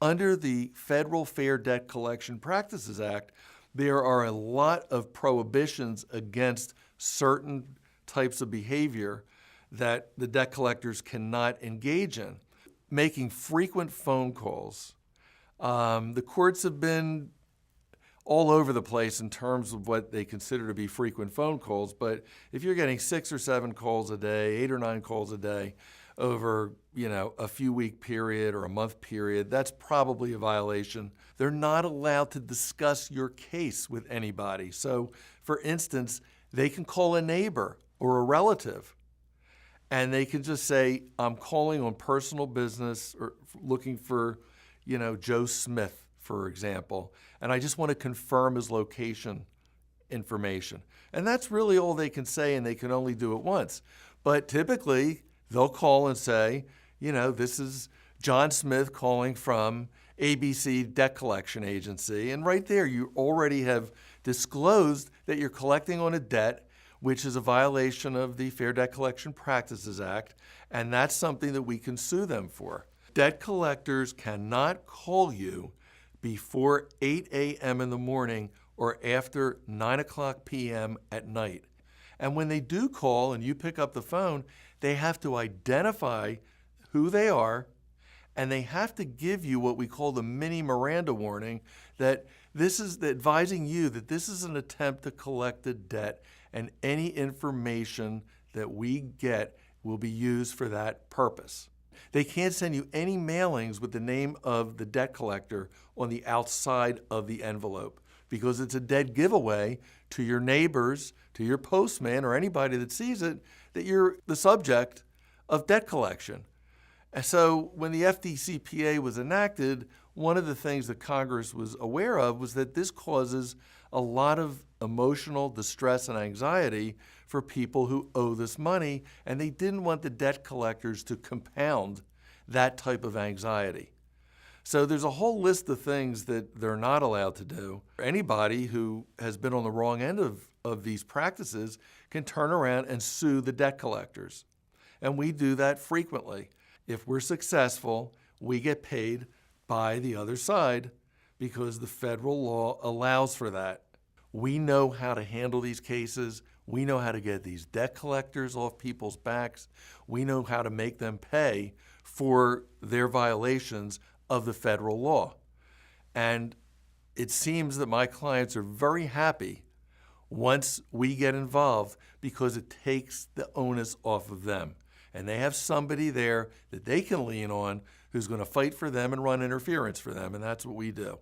Under the Federal Fair Debt Collection Practices Act, there are a lot of prohibitions against certain types of behavior that the debt collectors cannot engage in. Making frequent phone calls. The courts have been all over the place in terms of what they consider to be frequent phone calls, but if you're getting 6 or 7 calls a day, 8 or 9 calls a day over, a few week period or a month period, that's probably a violation. They're not allowed to discuss your case with anybody. So, for instance, they can call a neighbor or a relative and they can just say, I'm calling on personal business or looking for, Joe Smith, for example, and I just want to confirm his location information. And that's really all they can say, and they can only do it once. But typically, they'll call and say, this is John Smith calling from ABC Debt Collection Agency. And right there, you already have disclosed that you're collecting on a debt, which is a violation of the Fair Debt Collection Practices Act, and that's something that we can sue them for. Debt collectors cannot call you before 8 a.m. in the morning or after 9 o'clock p.m. at night. And when they do call and you pick up the phone, they have to identify who they are, and they have to give you what we call the mini Miranda warning, that this is advising you that this is an attempt to collect a debt, and any information that we get will be used for that purpose. They can't send you any mailings with the name of the debt collector on the outside of the envelope, because it's a dead giveaway to your neighbors, to your postman, or anybody that sees it, that you're the subject of debt collection. And so when the FDCPA was enacted, one of the things that Congress was aware of was that this causes a lot of emotional distress and anxiety for people who owe this money, and they didn't want the debt collectors to compound that type of anxiety. So there's a whole list of things that they're not allowed to do. Anybody who has been on the wrong end of these practices can turn around and sue the debt collectors. And we do that frequently. If we're successful, we get paid by the other side because the federal law allows for that. We know how to handle these cases. We know how to get these debt collectors off people's backs. We know how to make them pay for their violations of the federal law. And it seems that my clients are very happy once we get involved because it takes the onus off of them. And they have somebody there that they can lean on who's going to fight for them and run interference for them, and that's what we do.